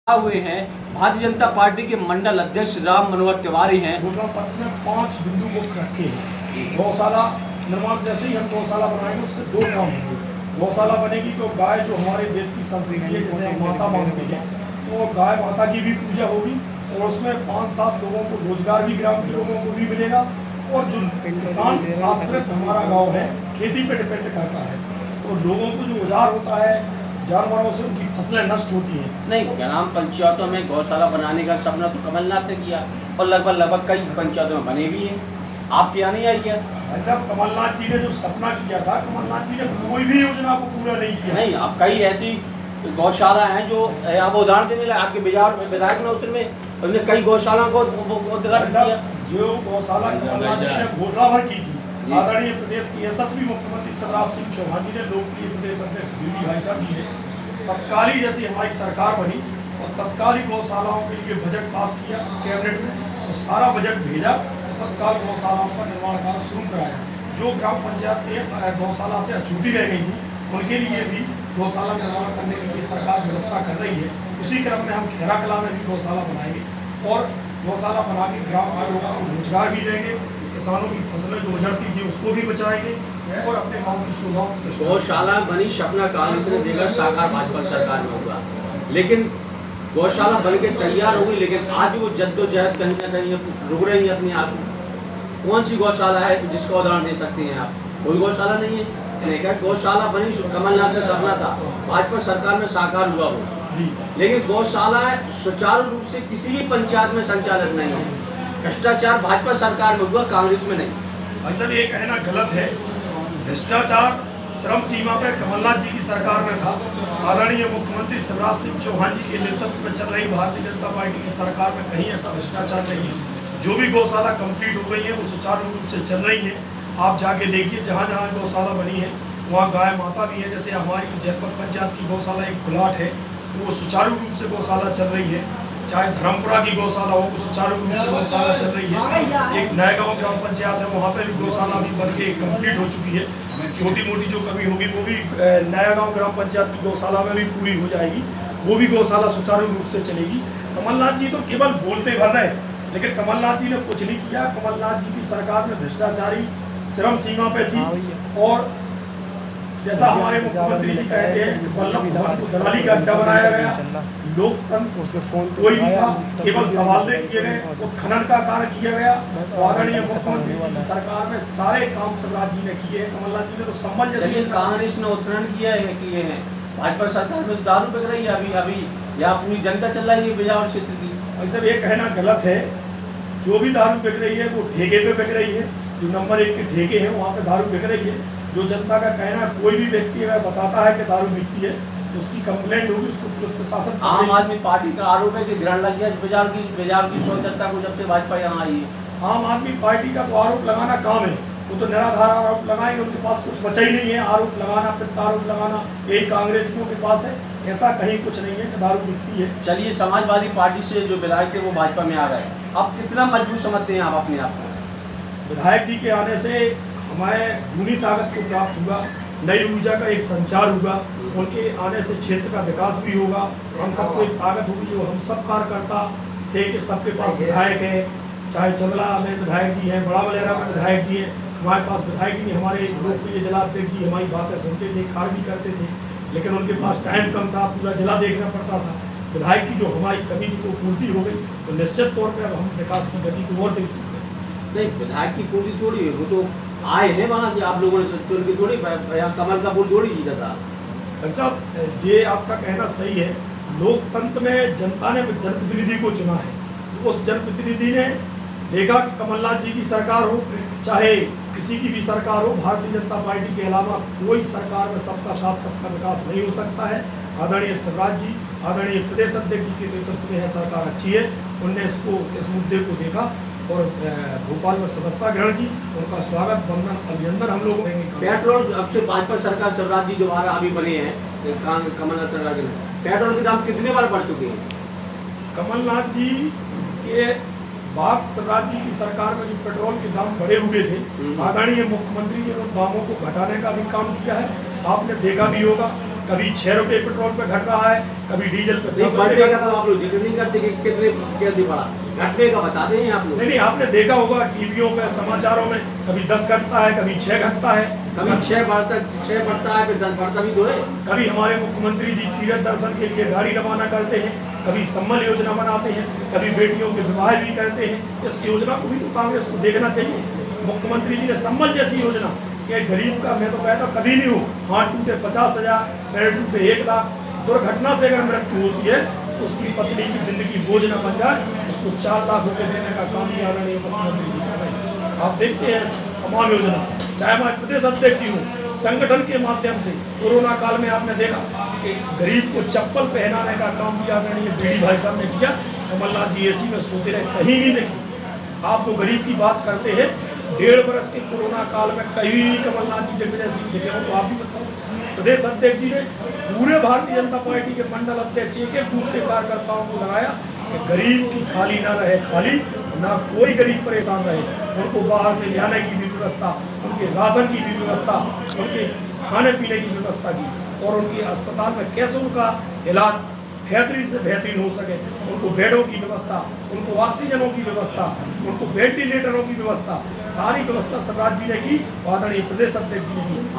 हुए हैं। भारतीय जनता पार्टी के मंडल अध्यक्ष राम मनोहर तिवारी हैं। घोषणा पत्र में 5 बिंदु मुख्य रखे हैं। गौशाला निर्माण जैसे ही हम गौशाला बनाएंगे उससे 2 काम होंगे। गौशाला बनेगी तो गाय जो हमारे देश की संस्कृति है, जिसे हम माता मानते हैं, तो गाय माता की भी पूजा होगी और उसमें 5-7 लोगों को रोजगार भी, ग्राम के लोगों को भी मिलेगा। और जो किसान आश्रित हमारा गाँव है, खेती पे डिपेंड करता है, तो लोगों को जो औजार होता है, जानवरों से उनकी फसलें नष्ट होती हैं। नहीं, ग्राम पंचायतों में गौशाला बनाने का सपना तो कमलनाथ ने किया और लगभग कई पंचायतों में बने भी हैं। आपके यहाँ नहीं आई क्या? ऐसा कमलनाथ जी ने जो सपना किया था, कमलनाथ जी ने कोई भी योजना को पूरा नहीं किया। नहीं, अब कई ऐसी गौशाला हैं जो आप उदाहरण देने लगे। आपके बिहार विधायक ने उत्तर में उन्होंने कई गौशाला को उद्घाटन किया। जो गौशाला कमलनाथ जी ने घोषणा भर की थी, आदरणीय प्रदेश के यशस्वी मुख्यमंत्री शिवराज सिंह चौहान जी ने, लोकप्रिय प्रदेश अध्यक्ष बीडी भाई साहब जी ने तत्काली जैसी हमारी सरकार बनी और तत्काल ही गौशालाओं के लिए बजट पास किया कैबिनेट में और सारा बजट भेजा, तत्काल गौशालाओं का निर्माण कार्य शुरू कराया। जो ग्राम पंचायतें गौशाला से अछूती रह गई थी, उनके लिए भी गौशाला निर्माण करने के लिए सरकार व्यवस्था कर रही है। उसी क्रम में हम खेरा कला में भी गौशाला बनाएंगे और गौशाला बना के ग्राम के लोगों को रोजगार भी देंगे, किसानों की फसलें जो उजड़ती थी उसको भी बचाएंगे और अपने गाँव की सुविधाओं। गौशाला बनी सपना कांग्रेस ने देखा, साकार भाजपा सरकार में होगा, लेकिन गौशाला बन के तैयार हो गई, लेकिन आज वो जद्दोजहद कहीं ना कहीं रुक रही है अपनी आंसू। कौन सी गौशाला है जिसका उदाहरण दे सकते हैं आप? कोई गौशाला नहीं है। गौशाला बनी कमलनाथ का सपना था, भाजपा सरकार में साकार हुआ वो, लेकिन गौशाला सुचारू रूप से किसी भी पंचायत में संचालित नहीं है। भ्रष्टाचार भाजपा सरकार में हुआ, कांग्रेस में नहीं। भाई साहब, ये कहना गलत है। भ्रष्टाचार चरम सीमा पर कमलनाथ जी की सरकार में था। आदरणीय मुख्यमंत्री शिवराज सिंह चौहान जी के नेतृत्व में चल रही भारतीय जनता पार्टी की सरकार में कहीं ऐसा भ्रष्टाचार नहीं है। जो भी गौशाला कंप्लीट हो गई है वो सुचारू रूप से चल रही है। आप जाके देखिए, जहाँ जहाँ गौशाला बनी है वहाँ गाय माता भी है। जैसे हमारी जनपद पंचायत की गौशाला एक गुलाट है, वो सुचारू रूप से गौशाला चल रही है। चाहे धर्मपुरा की गौशाला हो, सुचारू रूप से गौशाला चल रही है। एक नया गाँव ग्राम पंचायत है, वहाँ पे भी गौशाला भी बन के कंप्लीट हो चुकी है। छोटी मोटी जो कमी होगी वो भी नया गाँव ग्राम पंचायत की गौशाला में भी पूरी हो जाएगी। वो भी गौशाला सुचारू रूप से चलेगी। कमलनाथ जी तो केवल बोलते भर रहे, लेकिन कमलनाथ जी ने कुछ नहीं किया। कमलनाथ जी की सरकार में भ्रष्टाचारी चरम सीमा पे थी और जैसा हमारे मुख्यमंत्री जी कहते हैं, वल्लभ भवन को दलाली का अड्डा बनाया गया। लोकतंत्र कोई भी था, केवल तबादले किए गए और खनन का कार्य किया गया। आदरणीय मुख्यमंत्री जी की सरकार में सारे काम शिवराज जी ने किए। कमलनाथ जी ने तो संबल जैसे कांग्रेस ने उत्तरायण किए हैं। भाजपा सरकार में दारू बिक रही है अभी यहाँ पूरी जनता चल रही है बिहार क्षेत्र की। ऐसे ये कहना गलत है। जो भी दारू बिक रही है वो ठेके पे बिक रही है। जो नंबर 1 के ठेके हैं वहाँ पे दारू बिक रही है। जो जनता का कहना, कोई भी व्यक्ति अगर बताता है कि दारू बिकती है तो उसकी कंप्लेंट होगी, उसको पुलिस प्रशासन। आम आदमी पार्टी का आरोप है कि ग्रहण लग गया बाजार की स्वतंत्रता को जब से भाजपा यहाँ आई है। आम आदमी पार्टी का तो आरोप लगाना काम है, वो तो निराधार आरोप लगाएंगे। उनके पास कुछ बचा ही नहीं है। आरोप लगाना, प्रत्यारोप लगाना यही कांग्रेसियों के पास है। ऐसा कहीं कुछ नहीं है कि दारू बिकती है। चलिए, समाजवादी पार्टी से जो विधायक थे वो भाजपा में आ गए, अब कितना मजबूत समझते हैं आप अपने आप को? विधायक जी के आने से हमें दूनी ताकत को प्राप्त हुआ, नई ऊर्जा का एक संचार हुआ। उनके आने से क्षेत्र का विकास भी होगा। हम सबको एक ताकत होगी जो हम सब कार्यकर्ता थे कि सबके पास विधायक है। चाहे चंदला में विधायक जी हैं, बड़ा बलेरा में विधायक जी हैं, हमारे पास विधायक जी। हमारे लोकप्रिय जिलाध्यक्ष जी हमारी बातें सुनते थे, कार्य भी करते थे, लेकिन उनके पास टाइम कम था, पूरा जिला देखना पड़ता था। विधायक की जो हमारी कमी थी वो पूर्ति हो गई, तो निश्चित तौर पर हम विकास की गति को और देखते। नहीं, विधायक की पूर्ति थोड़ी है, वो तो आए हैं वहाँ से, आप लोगों ने चुन के थोड़ी कमल का फूल थोड़ी जीता था। ऐसा ये आपका कहना सही है। लोकतंत्र में जनता ने जनप्रतिनिधि को चुना है। उस जनप्रतिनिधि ने देखा कि कमलनाथ जी की सरकार हो, चाहे किसी की भी सरकार हो, भारतीय जनता पार्टी के अलावा कोई सरकार में सबका साथ सबका विकास नहीं हो सकता है। आदरणीय शिवराज जी, आदरणीय प्रदेश अध्यक्ष जी के नेतृत्व में सरकार अच्छी है। उनने इस मुद्दे को देखा और भोपाल में सदस्यता ग्रहण की। उनका स्वागत, वंदन, अभिनंदन हम लोग करेंगे। पेट्रोल, अब से भाजपा सरकार शिवराज जी दोबारा अभी बने हैं कमलनाथ सरकार के, पेट्रोल के दाम कितने बार बढ़ चुके हैं? कमलनाथ जी के बाद शिवराज जी की सरकार में जो पेट्रोल के दाम बढ़े हुए थे, आदरणीय मुख्यमंत्री जी ने उन दामों को घटाने का भी काम किया है। आपने देखा भी होगा कभी 6 रुपये पेट्रोल पे घट रहा है, कभी डीजल पे 10 बढ़ने रुपये का तो आप लोग जिक्र नहीं करते कि कितने कैसे बढ़ा, घटने का बताते हैं आप लोग। नहीं, आपने देखा होगा टीवियों पे, समाचारों में, कभी 10 घटता है, कभी 6 घटता है, कभी 6 बढ़ता है, फिर 10 बढ़ता भी तो है। कभी हमारे मुख्यमंत्री जी तीर्थ दर्शन के लिए गाड़ी रवाना करते हैं, कभी सम्मल योजना बनाते हैं, कभी बेटियों के विवाह भी करते हैं। इस योजना को भी तो कांग्रेस को देखना चाहिए। मुख्यमंत्री जी ने सम्मल जैसी योजना कि गरीब का, मैं तो कहता हूँ कभी नहीं हूँ, हाथ टूटे 50,000, पैर टूटे 1 लाख, दुर्घटना से अगर मृत्यु होती है तो उसकी पत्नी की जिंदगी बोझ न बन जाए, उसको 4 लाख रुपए देने का काम भी आदरणीय मुख्यमंत्री जी कर रहे हैं। आप देखते हैं तमाम योजना, चाहे मैं प्रदेश अध्यक्ष ही हूँ, संगठन के माध्यम से कोरोना काल में आपने देखा कि गरीब को चप्पल पहनाने का काम भी आदरणीय बीडी भाई साहब ने किया। कमलनाथ जी एसी में सोते रहे, कहीं नहीं देखी। आप तो गरीब की बात करते हैं, 1.5 बरस के कोरोना काल में कहीं कमलनाथ जी जगह जैसी दिखे हो तो आप भी बताओ। प्रदेश अध्यक्ष जी ने पूरे भारतीय जनता पार्टी के मंडल अध्यक्ष एक बूथ के कार्यकर्ताओं को लगाया कि गरीब की थाली ना रहे खाली, ना कोई गरीब परेशान रहे, उनको बाहर से लाने की भी व्यवस्था, उनके राशन की भी व्यवस्था, उनके खाने पीने की व्यवस्था की, और उनके अस्पताल में कैसे उनका इलाज बेहतरीन से बेहतरीन हो सके, उनको बेडों की व्यवस्था, उनको ऑक्सीजनों की व्यवस्था, उनको वेंटिलेटरों की व्यवस्था, सारी व्यवस्था स्वराज जी ने की, आदरणीय प्रदेश अध्यक्ष जी ने की।